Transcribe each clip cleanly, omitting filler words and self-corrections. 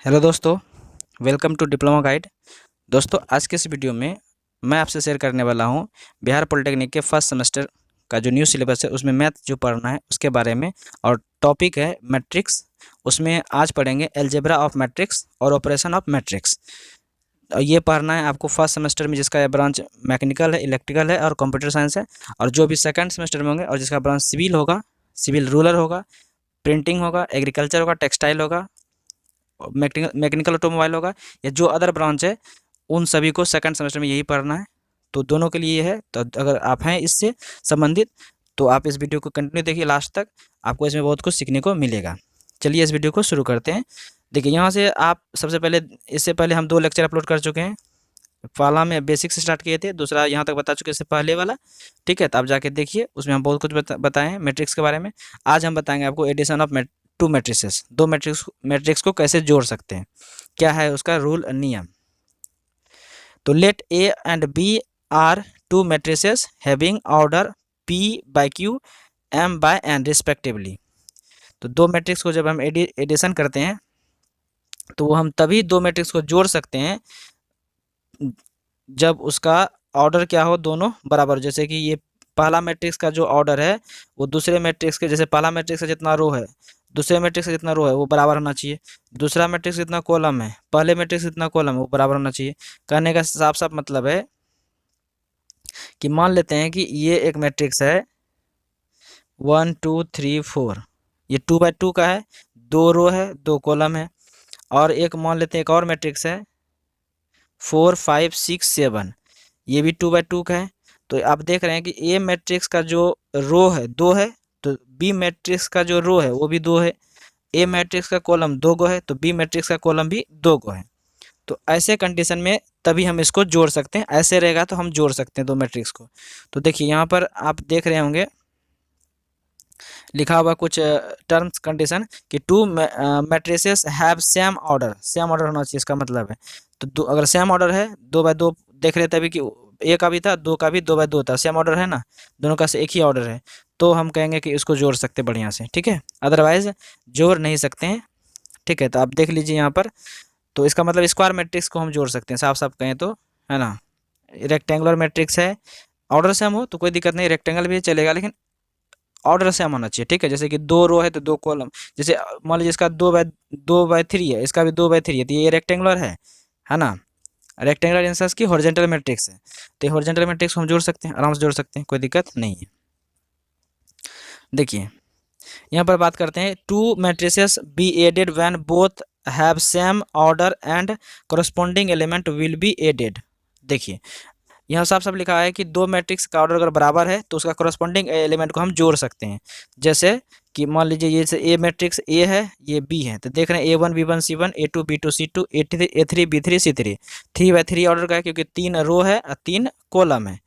Hello दोस्तों, welcome to diploma guide. दोस्तों, आज के इस वीडियो में मैं आपसे शेयर करने वाला हूं बिहार पॉलिटेक्निक के फर्स्ट सेमेस्टर का जो न्यू सिलेबस है उसमें मैथ जो पढ़ना है उसके बारे में। और टॉपिक है मैट्रिक्स। उसमें आज पढ़ेंगे अलजेब्रा ऑफ मैट्रिक्स और ऑपरेशन ऑफ मैट्रिक्स। ये पढ़ना है आपको फर्स्ट सेमेस्टर में, जिसका ब्रांच मैकेनिकल है, इलेक्ट्रिकल है और कंप्यूटर साइंस है। और जो भी सेकंड सेमेस्टर में होंगे और जिसका ब्रांच सिविल होगा, सिविल रूरल होगा, प्रिंटिंग होगा, एग्रीकल्चर होगा, टेक्सटाइल होगा, मैकेनिकल ऑटोमोबाइल होगा, या जो अदर ब्रांच है, उन सभी को सेकंड सेमेस्टर में यही पढ़ना है। तो दोनों के लिए है। तो अगर आप हैं इससे संबंधित तो आप इस वीडियो को कंटिन्यू देखिए लास्ट तक, आपको इसमें बहुत कुछ सीखने को मिलेगा। चलिए इस वीडियो को शुरू करते हैं। देखिए, यहाँ से आप सबसे पहले, इससे पहले हम 2 लेक्चर अपलोड कर चुके हैं। पहला में बेसिक से स्टार्ट किए थे, दूसरा यहाँ तक बता चुके इससे पहले वाला। ठीक है, तो आप जाके देखिए, उसमें हम बहुत कुछ बताए हैं मैट्रिक्स के बारे में। आज हम बताएंगे आपको एडिशन ऑफ टू मैट्रिसेस, दो मैट्रिक्स को कैसे जोड़ सकते हैं, क्या है उसका रूल नियम। तो let A and B are two matrices having order p by q m by n respectively. तो दो मैट्रिक्स को जब हम एडिशन करते हैं तो वो हम तभी दो मैट्रिक्स को जोड़ सकते हैं जब उसका ऑर्डर क्या हो, दोनों बराबर। जैसे कि ये पहला मैट्रिक्स का जो ऑर्डर है वो दूसरे मैट्रिक्स के, जैसे पहला मैट्रिक्स का जितना रो है दूसरे मैट्रिक्स का जितना रो है वो बराबर होना चाहिए। दूसरा मैट्रिक्स जितना कॉलम है पहले मैट्रिक्स जितना कॉलम है वो बराबर होना चाहिए। कहने का साफ साफ मतलब है कि मान लेते हैं कि ये एक मैट्रिक्स है 1 2 3 4, ये 2 बाय 2 का है, 2 रो है 2 कॉलम है। और एक मान लेते हैं एक और मैट्रिक्स है 4 5 6 7, ये भी 2 बाय 2 का है। तो आप देख रहे हैं कि ए मैट्रिक्स का जो रो है 2 है, तो बी मैट्रिक्स का जो रो है वो भी 2 है। ए मैट्रिक्स का कॉलम 2 गो है तो बी मैट्रिक्स का कॉलम भी 2 गो है। तो ऐसे कंडीशन में तभी हम इसको जोड़ सकते हैं। ऐसे रहेगा तो हम जोड़ सकते हैं दो मैट्रिक्स को। तो देखिए, यहाँ पर आप देख रहे होंगे लिखा हुआ कुछ टर्म्स कंडीशन कि to matrices have same order. Same order होना चाहिए, इसका मतलब है। तो अगर सेम ऑर्डर है 2 बाय 2 देख रहे तभी कि ए का भी था 2 का भी 2 बाय 2 था, सेम ऑर्डर है ना, दोनों का से एक ही ऑर्डर है, तो हम कहेंगे कि इसको जोड़ सकते हैं बढ़िया से। ठीक है, अदरवाइज जोड़ नहीं सकते हैं। ठीक है, तो आप देख लीजिए यहाँ पर। तो इसका मतलब स्क्वायर मैट्रिक्स को हम जोड़ सकते हैं, साफ साफ कहें तो, है ना। रेक्टेंगुलर मैट्रिक्स है, ऑर्डर सेम हो तो कोई दिक्कत नहीं, रेक्टेंगल भी चलेगा, लेकिन ऑर्डर सेम होना चाहिए। ठीक है, जैसे कि 2 रो है तो 2 कॉलम, जैसे मान लीजिए इसका 2 बाय 3 है, इसका भी 2 बाय 3 है, तो ये रेक्टेंगुलर है ना। रेक्टेंगुलर इन सेंस की हॉरिजॉन्टल मैट्रिक्स है, तो हॉरिजॉन्टल मैट्रिक्स को हम जोड़ सकते हैं, आराम से जोड़ सकते हैं, कोई दिक्कत नहीं है। देखिए, यहाँ पर बात करते हैं two matrices be added when both have same order and corresponding element will be added. देखिए, यहाँ साफ साफ लिखा है कि दो मैट्रिक्स का ऑर्डर अगर बराबर है तो उसका करस्पॉन्डिंग एलिमेंट को हम जोड़ सकते हैं। जैसे कि मान लीजिए ये ए मैट्रिक्स ए है, ये बी है, तो देख रहे हैं A1 B1 C1, A2 B2 C2, A3 B3 C3। 3 bye 3 order का है क्योंकि 3 रो है और 3 कॉलम है।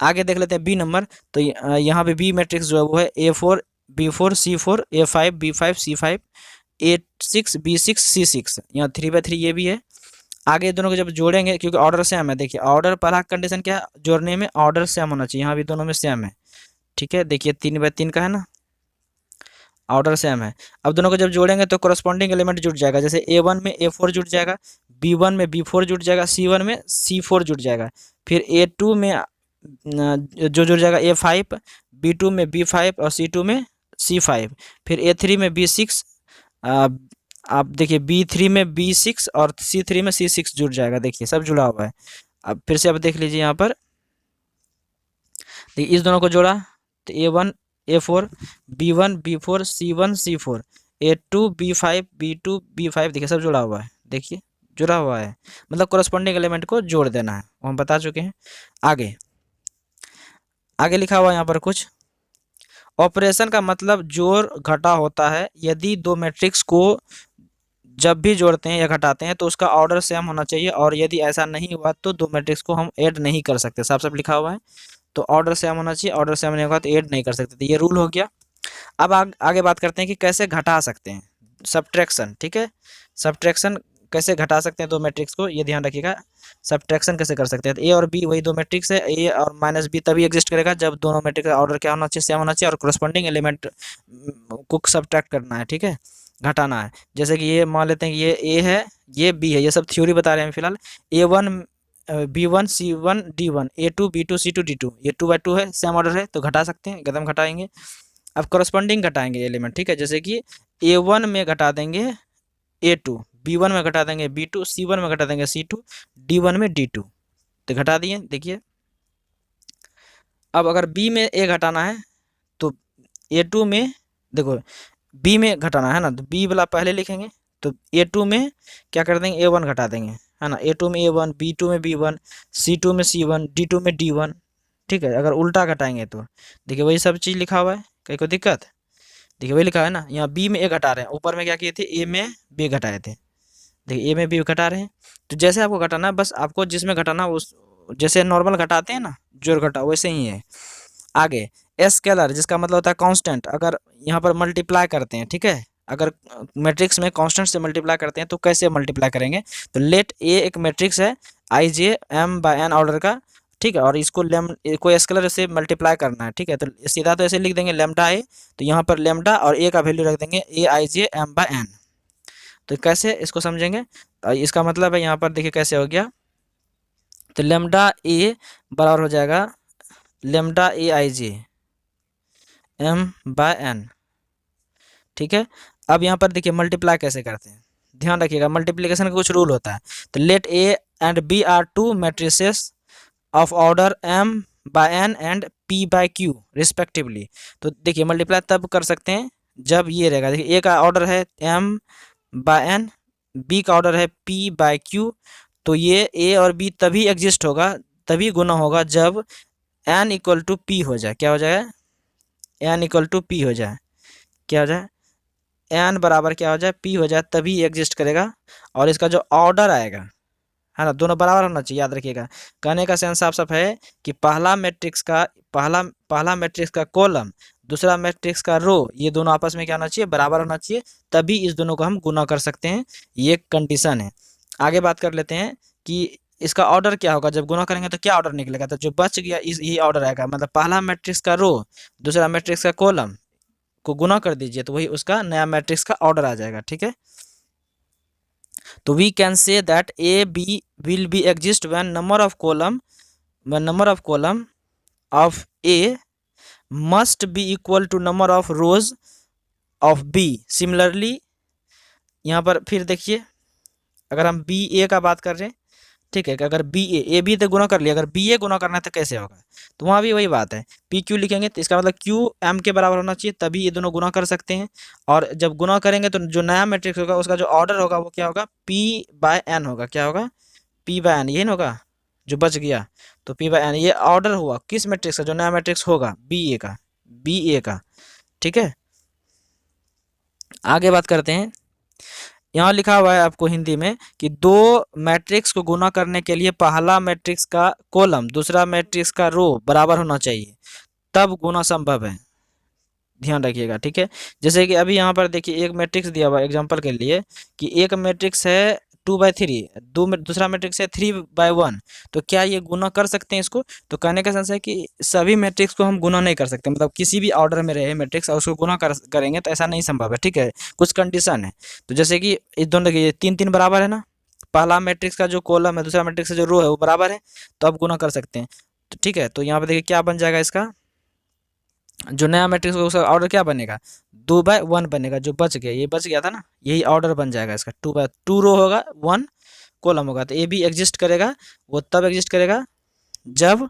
आगे देख लेते हैं बी नंबर। तो यहाँ पे बी मैट्रिक्स जो है वो है A4 B4 C4, A5 B5 C5, A6 B6 C6। यहाँ 3 बाय 3 ये भी है। आगे दोनों को जब जोड़ेंगे, क्योंकि ऑर्डर सेम है, देखिए ऑर्डर पहला कंडीशन क्या है, जोड़ने में ऑर्डर सेम होना चाहिए, यहाँ भी दोनों में सेम है। ठीक है, देखिए 3 बाय 3 का है ना, ऑर्डर सेम है। अब दोनों को जब जोड़ेंगे तो करस्पॉन्डिंग एलिमेंट जुड़ जाएगा, जैसे A1 में A4 जुड़ जाएगा, B1 में B4 जुड़ जाएगा, C1 में C4 जुड़ जाएगा, फिर A2 में जो जुड़ जाएगा A5, B2 में B5 और C2 में C5, फिर A3 में B6, आप देखिए B3 में B6 और C3 में C6 जुड़ जाएगा। देखिए सब जुड़ा हुआ है। अब फिर से आप देख लीजिए यहाँ पर, देखिए इस दोनों को जोड़ा तो A1 A4 B1 B4 C1 C4 A2 B5 B2 B5, देखिए सब जुड़ा हुआ है। देखिए जुड़ा हुआ है, मतलब कोरस्पॉन्डिंग एलिमेंट को जोड़ देना है, वो हम बता चुके हैं। आगे आगे लिखा हुआ है यहाँ पर कुछ ऑपरेशन का मतलब जोड़ घटा होता है। यदि दो मैट्रिक्स को जब भी जोड़ते हैं या घटाते हैं तो उसका ऑर्डर सेम होना चाहिए, और यदि ऐसा नहीं हुआ तो दो मैट्रिक्स को हम ऐड नहीं कर सकते। साफ साफ लिखा हुआ है, तो ऑर्डर सेम होना चाहिए, ऑर्डर सेम नहीं होगा तो ऐड नहीं कर सकते। तो ये रूल हो गया। अब आगे बात करते हैं कि कैसे घटा सकते हैं, सब्ट्रैक्शन। ठीक है, सब्ट्रैक्शन कैसे घटा सकते हैं दो मैट्रिक्स को, ये ध्यान रखिएगा। सब्ट्रैक्शन कैसे कर सकते हैं, तो ए और बी वही दो मैट्रिक्स है, ए और माइनस बी तभी एग्जिस्ट करेगा जब दोनों मैट्रिक्स का ऑर्डर क्या होना चाहिए, सेम होना चाहिए, और करस्पॉन्डिंग एलिमेंट को सब्ट्रैक्ट करना है। ठीक है, घटाना है। जैसे कि ये मान लेते हैं कि ये ए है, ये बी है, ये सब थ्योरी बता रहे हैं फिलहाल। A1 B1 C1 D1 A2 B2 C2 D2, ये 2/2 है, सेम ऑर्डर है तो घटा सकते हैं, एकदम घटाएंगे। अब करस्पॉन्डिंग घटाएंगे एलिमेंट, ठीक है। जैसे कि A1 में घटा देंगे A2, B1 में घटा देंगे B2, C1 में घटा देंगे C2, D1 में D2, तो घटा दिए। देखिए अब अगर B में A घटाना है तो A2 में, देखो B में घटाना है ना, तो B वाला पहले लिखेंगे, तो A2 में क्या कर देंगे, A1 घटा देंगे, है ना। A2 में A1, B2 में B1, C2 में C1, D2 में D1, ठीक है। अगर उल्टा घटाएंगे तो देखिए वही सब चीज़ लिखा हुआ है, कहीं कोई दिक्कत? देखिए वही लिखा है ना, यहाँ B में A घटा रहे हैं, ऊपर में क्या किए थे, A में B घटाए थे। देखिए A में B घटा रहे हैं, तो जैसे आपको घटाना है, बस आपको जिसमें घटाना उस, जैसे नॉर्मल घटाते हैं ना जोड़ घटा, वैसे ही है। आगे स्केलर, जिसका मतलब होता है कांस्टेंट, अगर यहाँ पर मल्टीप्लाई करते हैं, ठीक है, अगर मैट्रिक्स में कांस्टेंट से मल्टीप्लाई करते हैं तो कैसे मल्टीप्लाई करेंगे, तो लेट ए एक मैट्रिक्स है IJ m/n ऑर्डर का, ठीक है, और इसको कोई स्केलर से मल्टीप्लाई करना है, ठीक है, तो सीधा तो ऐसे लिख देंगे लेमडा ए, तो यहाँ पर लेमडा और ए का वैल्यू रख देंगे AIJ m/n। तो कैसे इसको समझेंगे, तो इसका मतलब है यहाँ पर देखिए कैसे हो गया, तो लेमडा ए बराबर हो जाएगा लेमडा AIJ m/n, ठीक है। अब यहाँ पर देखिए मल्टीप्लाई कैसे करते हैं, ध्यान रखिएगा, मल्टीप्लिकेशन का कुछ रूल होता है। तो let A and B are two matrices of order m/n and p/q respectively. तो देखिए मल्टीप्लाई तब कर सकते हैं जब ये रहेगा, देखिए A का ऑर्डर है m/n, B का ऑर्डर है p/q, तो ये A और B तभी एग्जिस्ट होगा, तभी गुना होगा जब n इक्वल टू पी हो जाए। क्या हो जाए, n इक्वल टू पी हो जाए, क्या हो जाए, n बराबर क्या हो जाए, p हो जाए, तभी एग्जिस्ट करेगा। और इसका जो ऑर्डर आएगा, है ना, दोनों बराबर होना चाहिए, याद रखिएगा। कहने का सेंस साफ साफ है कि पहला मैट्रिक्स का कॉलम, दूसरा मैट्रिक्स का रो, ये दोनों आपस में क्या होना चाहिए, बराबर होना चाहिए, तभी इस दोनों को हम गुना कर सकते हैं, ये कंडीशन है। आगे बात कर लेते हैं कि इसका ऑर्डर क्या होगा, जब गुना करेंगे तो क्या ऑर्डर निकलेगा, तो जो बच गया इस ये ऑर्डर आएगा, मतलब पहला मैट्रिक्स का रो दूसरा मैट्रिक्स का कॉलम को गुना कर दीजिए तो वही उसका नया मैट्रिक्स का ऑर्डर आ जाएगा, ठीक है। तो we can say that A B will be exist when number of column of A must be equal to number of rows of B. Similarly यहाँ पर फिर देखिए, अगर हम बी ए का बात कर रहे हैं, ठीक है, कि अगर ए बी तो गुना कर लिया, अगर बी ए गुना करना है तो कैसे होगा, तो वहाँ भी वही बात है, पी क्यू लिखेंगे तो इसका मतलब क्यू एम के बराबर होना चाहिए, तभी ये दोनों गुना कर सकते हैं। और जब गुना करेंगे तो जो नया मैट्रिक्स होगा उसका जो ऑर्डर होगा वो क्या होगा, p/n होगा, क्या होगा, p/n, यही ना होगा जो बच गया, तो p/n ये ऑर्डर हुआ किस मैट्रिक्स का, जो नया मैट्रिक्स होगा बी ए का, ठीक है। आगे बात करते हैं, यहाँ लिखा हुआ है आपको हिंदी में कि दो मैट्रिक्स को गुना करने के लिए पहला मैट्रिक्स का कॉलम दूसरा मैट्रिक्स का रो बराबर होना चाहिए, तब गुना संभव है, ध्यान रखिएगा, ठीक है। जैसे कि अभी यहाँ पर देखिए एक मैट्रिक्स दिया हुआ है एग्जांपल के लिए, कि एक मैट्रिक्स है 2/3, दूसरा मैट्रिक्स है 3/1, तो क्या ये गुना कर सकते हैं इसको, तो कहने का सेंस है कि सभी मैट्रिक्स को हम गुना नहीं कर सकते, मतलब किसी भी ऑर्डर में रहे मैट्रिक्स और उसको गुना करेंगे तो ऐसा नहीं संभव है, ठीक है, कुछ कंडीशन है। तो जैसे कि इस दोनों देखिए 3 बराबर है ना, पहला मैट्रिक्स का जो कॉलम है दूसरा मैट्रिक्स का जो रो है वो बराबर है, तो अब गुना कर सकते हैं, तो ठीक है। तो यहाँ पर देखिए क्या बन जाएगा, इसका जो नया मैट्रिक्स होगा उसका ऑर्डर क्या बनेगा, 2/1 बनेगा, जो बच गया ये बच गया था ना, यही ऑर्डर बन जाएगा इसका, 2/2 रो होगा 1 कॉलम होगा, तो ए भी एग्जिस्ट करेगा, वो तब एग्जिस्ट करेगा जब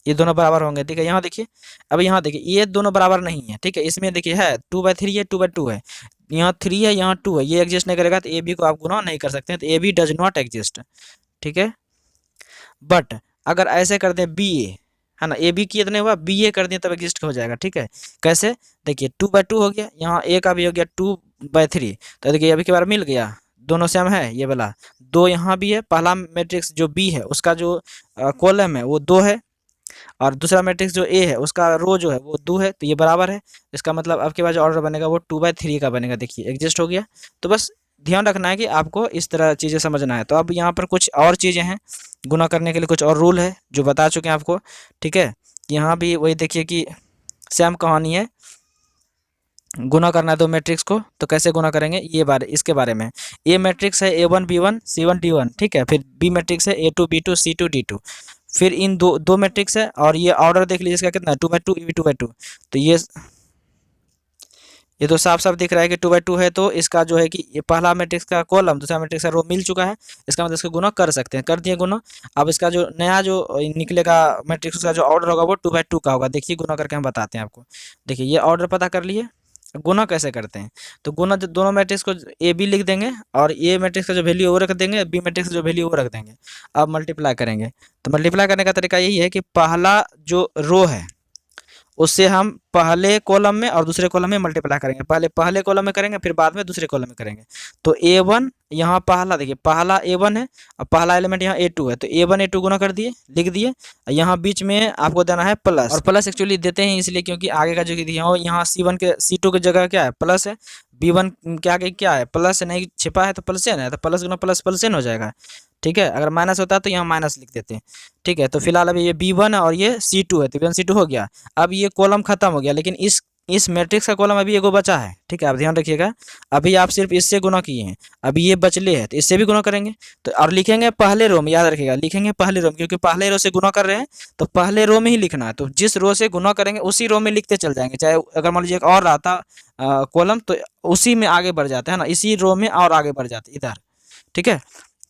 ये दोनों बराबर होंगे, ठीक है। यहाँ देखिए, अब यहाँ देखिए ये दोनों बराबर नहीं है, ठीक है, इसमें देखिए है 2/3 है 2/2 है, यहाँ 3 है यहाँ 2 है, ये एग्जिस्ट नहीं करेगा, तो ए बी को आप गुना नहीं कर सकते हैं, तो A B does not exist, ठीक है। बट अगर ऐसे कर दें बी ए, है ना, ए बी किए तो नहीं हुआ, बी ए कर दिए तब एग्जिस्ट हो जाएगा, ठीक है। कैसे, देखिए 2/2 हो गया, यहाँ ए का भी हो गया 2/3, तो देखिए अभी के बार मिल गया, दोनों सेम है, ये वाला 2 यहाँ भी है, पहला मैट्रिक्स जो बी है उसका जो कॉलम है वो 2 है, और दूसरा मैट्रिक्स जो ए है उसका रो जो है वो 2 है, तो ये बराबर है, इसका मतलब अब के बाद जो ऑर्डर बनेगा वो 2/3 का बनेगा, देखिए एग्जिस्ट हो गया। तो बस ध्यान रखना है कि आपको इस तरह चीज़ें समझना है। तो अब यहाँ पर कुछ और चीज़ें हैं, गुना करने के लिए कुछ और रूल है जो बता चुके हैं आपको, ठीक है। यहाँ भी वही देखिए कि सेम कहानी है, गुना करना है दो मैट्रिक्स को, तो कैसे गुना करेंगे इसके बारे में। ए मैट्रिक्स है A1 B1 C1 D1, ठीक है। फिर बी मैट्रिक्स है A2 B2 C2 D2। फिर इन दो दो मैट्रिक्स है और ये ऑर्डर देख लीजिए इसका कितना है 2/2 EB 2/2। तो ये तो साफ साफ दिख रहा है कि 2/2 है, तो इसका जो है कि ये पहला मैट्रिक्स का कॉलम दूसरा मैट्रिक्स का रो मिल चुका है। इसका मतलब इसका गुना कर सकते हैं, कर दिए गुना। अब इसका जो नया जो निकलेगा मैट्रिक्स का जो ऑर्डर होगा वो 2/2 का होगा। देखिए गुना करके हम बताते हैं आपको। देखिए ये ऑर्डर पता कर लिए। गुना कैसे करते हैं, तो गुना जो दोनों मैट्रिक्स को ए बी लिख देंगे और ए मैट्रिक्स का जो वैल्यू वो रख देंगे, बी मैट्रिक्स का जो वैल्यू वो रख देंगे। अब मल्टीप्लाई करेंगे, तो मल्टीप्लाई करने का तरीका यही है कि पहला जो रो है उससे हम पहले कॉलम में और दूसरे कॉलम में मल्टीप्लाई करेंगे। पहले पहले कॉलम में करेंगे, फिर बाद में दूसरे कॉलम में करेंगे। तो A1 यहाँ पहला, देखिए पहला A1 है और पहला एलिमेंट यहाँ A2 है, तो A1 A2 गुना कर दिए, लिख दिए। यहाँ बीच में आपको देना है प्लस, और प्लस एक्चुअली देते हैं इसलिए क्योंकि आगे का जो दिया हो यहाँ C1 के C2 की जगह क्या है प्लस है, B1 के आगे क्या है प्लस है, नहीं छिपा है तो प्लस है ना, तो प्लस गुना प्लस प्लस हो जाएगा, ठीक है। अगर माइनस होता है तो यहाँ माइनस लिख देते हैं, ठीक है। तो फिलहाल अभी ये B1 है और ये C2 है, तो B1 C2 हो गया। अब ये कॉलम खत्म हो गया, लेकिन इस मैट्रिक्स का कॉलम अभी एगो बचा है, ठीक है। आप ध्यान रखिएगा, अभी आप सिर्फ इससे गुना किए हैं, अभी ये बचले है तो इससे भी गुना करेंगे। तो और लिखेंगे पहले रो में, याद रखिएगा लिखेंगे पहले रो में, क्योंकि पहले रो से गुना कर रहे हैं तो पहले रो में ही लिखना है। तो जिस रो से गुना करेंगे उसी रो में लिखते चल जाएंगे, चाहे अगर मान लीजिए एक और रहता कॉलम तो उसी में आगे बढ़ जाते हैं ना, इसी रो में और आगे बढ़ जाते इधर, ठीक है।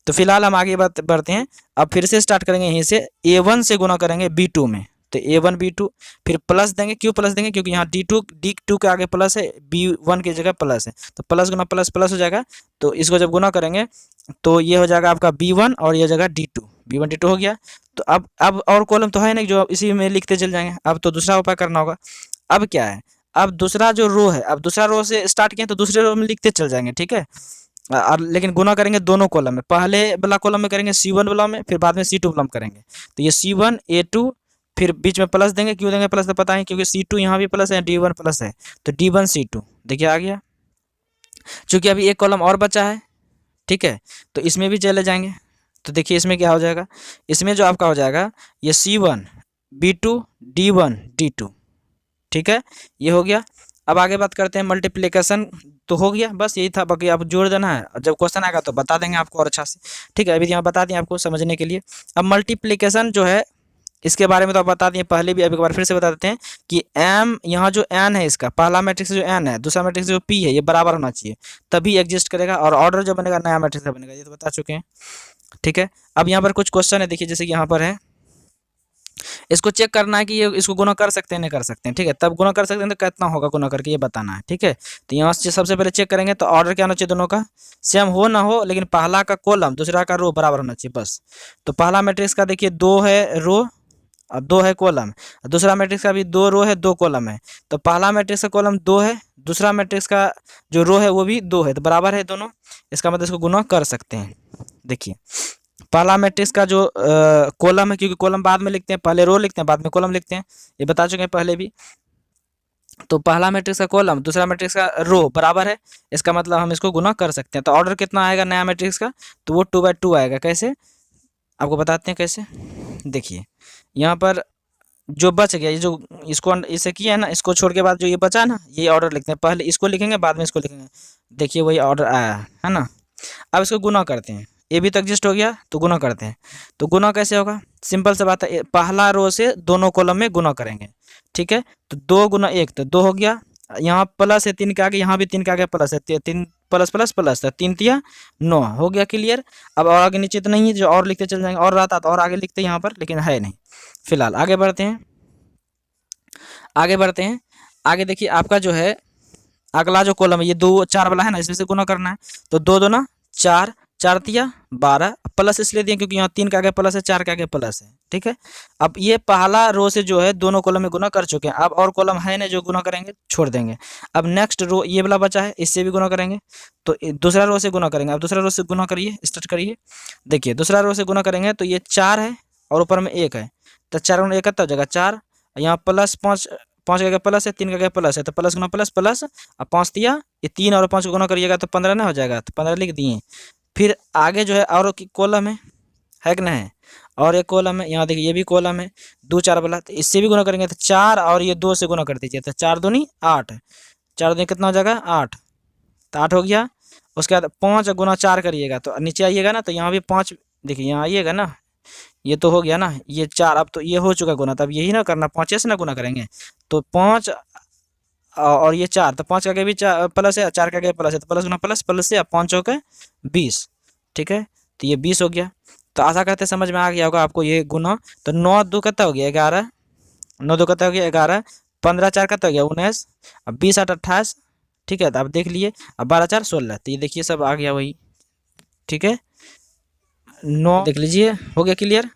तो फिलहाल हम आगे बढ़ते हैं। अब फिर से स्टार्ट करेंगे यहीं से, A1 से गुना करेंगे B2 में, तो A1 B2, फिर प्लस देंगे। क्यों प्लस देंगे, क्योंकि यहाँ D2 के आगे प्लस है, B1 की जगह प्लस है, तो प्लस गुना प्लस प्लस हो जाएगा। तो इसको जब गुना करेंगे तो ये हो जाएगा आपका B1 और ये जगह D2, B1 D2 हो गया। तो अब और कॉलम तो है नहीं जो इसी में लिखते चल जाएंगे, अब तो दूसरा उपाय करना होगा। अब क्या है, अब दूसरा जो रो है, अब दूसरा रो से स्टार्ट किए तो दूसरे रो में लिखते चल जाएंगे, ठीक है। और लेकिन गुना करेंगे दोनों कॉलम में, पहले वाला कॉलम में करेंगे C1 वाला में, फिर बाद में C2 वाला में करेंगे। तो ये C1 A2, फिर बीच में प्लस देंगे। क्यों देंगे प्लस तो पता है, क्योंकि C2 यहाँ भी प्लस है, D1 प्लस है, तो D1 C2 देखिए आ गया। चूँकि अभी एक कॉलम और बचा है, ठीक है, तो इसमें भी चले जाएंगे। तो देखिए इसमें क्या हो जाएगा, इसमें जो आपका हो जाएगा ये C1 B2 D1 D2, ठीक है, ये हो गया। अब आगे बात करते हैं मल्टीप्लिकेशन, तो हो गया बस यही था, बाकी आप जोड़ देना है, जब क्वेश्चन आएगा तो बता देंगे आपको और अच्छा से, ठीक है। अभी यहाँ बता दें आपको समझने के लिए। अब मल्टीप्लिकेशन जो है इसके बारे में तो आप बता दिए पहले भी, अब एक बार फिर से बता देते हैं कि m यहाँ जो n है, इसका पहला मैट्रिक्स जो n है, दूसरा मैट्रिक्स जो p है, ये बराबर होना चाहिए, तभी एग्जिस्ट करेगा और ऑर्डर जो बनेगा नया मैट्रिक्स का बनेगा, ये तो बता चुके हैं, ठीक है। अब यहाँ पर कुछ क्वेश्चन है, देखिए जैसे कि यहाँ पर है, इसको चेक करना है कि ये इसको गुना कर सकते हैं नहीं कर सकते हैं, ठीक है। तब गुना कर सकते हैं तो कितना होगा गुना करके ये बताना है, ठीक है। तो यहाँ से सबसे पहले चेक करेंगे तो ऑर्डर क्या होना चाहिए, दोनों का सेम हो ना हो, लेकिन पहला का कॉलम दूसरा का रो बराबर होना चाहिए बस। तो पहला मैट्रिक्स का देखिए 2 है रो और 2 है कॉलम, दूसरा मैट्रिक्स का भी 2 रो है 2 कॉलम है। तो पहला मैट्रिक्स का कॉलम 2 है, दूसरा मैट्रिक्स का जो रो है वो भी 2 है, तो बराबर है दोनों, इसका मतलब इसको गुना कर सकते हैं। देखिए पहला मैट्रिक्स का जो कॉलम है, क्योंकि कॉलम बाद में लिखते हैं, पहले रो लिखते हैं बाद में कॉलम लिखते हैं, ये बता चुके हैं पहले भी। तो पहला मैट्रिक्स का कॉलम दूसरा मैट्रिक्स का रो बराबर है, इसका मतलब हम इसको गुना कर सकते हैं। तो ऑर्डर कितना आएगा नया मैट्रिक्स का, तो वो 2/2 आएगा। कैसे आपको बताते हैं कैसे, देखिए यहाँ पर जो बच गया, ये जो इसको इसे किया है ना, इसको छोड़ के बाद जो ये बचा ना, ये ऑर्डर लिखते हैं, पहले इसको लिखेंगे बाद में इसको लिखेंगे। देखिए वही ऑर्डर आया है ना। अब इसको गुना करते हैं, ये भी तो एग्जिस्ट हो गया, तो गुना करते हैं। तो गुना कैसे होगा, सिंपल सा बात है, पहला रो से दोनों कॉलम में गुना करेंगे, ठीक है। तो 2 गुना 1 तो 2 हो गया, यहाँ प्लस है 3 के आगे, यहाँ भी 3 के आगे प्लस है, 3 प्लस प्लस प्लस है, 3 तिया 9 हो गया क्लियर। अब और आगे नीचे तो नहीं है, जो और लिखते चल जाएंगे, और रहता तो और आगे लिखते यहाँ पर, लेकिन है नहीं। फिलहाल आगे बढ़ते हैं, आगे बढ़ते हैं। आगे देखिए आपका जो है अगला जो कॉलम है, ये 2 4 वाला है ना, इसमें से गुना करना है। तो 2 2 4, 4 तिया 12, प्लस इसलिए दिए क्योंकि यहाँ 3 के आगे प्लस है, 4 के आगे प्लस है, ठीक है। अब ये पहला रो से जो है दोनों कॉलम में गुना कर चुके हैं, अब और कॉलम है नहीं जो गुना करेंगे, छोड़ देंगे। अब नेक्स्ट रो ये वाला बचा है, इससे भी गुना करेंगे, तो दूसरा रो से गुना करेंगे। अब दूसरा रो से गुना करिए, स्टार्ट करिए। देखिए दूसरा रो से गुना करेंगे तो ये 4 है और ऊपर में 1 है, तो 4 गुना 1 कितना हो जाएगा 4, यहाँ प्लस 5, 5 का आगे प्लस है, 3 का आगे प्लस है, तो प्लस गुना प्लस प्लस, अब 5 दिया, ये 3 और 5 को गुना करिएगा तो 15 ना हो जाएगा, तो 15 लिख दिए। फिर आगे जो है और कॉलम है कि नहीं, और एक कॉलम है, यहाँ देखिए ये भी कॉलम है 2 4 वाला, तो इससे भी गुना करेंगे तो 4 और ये 2 से गुना कर दीजिए, तो 4 दूनी 8, 4 दूनी कितना हो जाएगा 8, तो 8 हो गया। उसके बाद 5 गुना 4 करिएगा तो नीचे आइएगा ना, तो यहाँ भी 5, देखिए यहाँ आइएगा ना, ये तो हो गया ना, ये 4, अब तो ये हो चुका गुना, तब यही ना करना, 5 से ना गुना करेंगे। तो 5 और ये 4, तो 5 का आगे भी प्लस है, 4 का आगे प्लस है, तो प्लस गुना प्लस, प्लस से 5 चौके 20, ठीक है, तो ये 20 हो गया। तो आशा करते समझ में आ गया होगा आपको ये गुना। तो 9 दो कितना हो गया 11, 9 दो कितना हो गया 11, 15 4 कितना हो गया 19, अब 20 8 28, ठीक है। तो आप देख लिए, अब 12 4 16, तो ये देखिए सब आ गया वही, ठीक है। 9 देख लीजिए, हो गया क्लियर।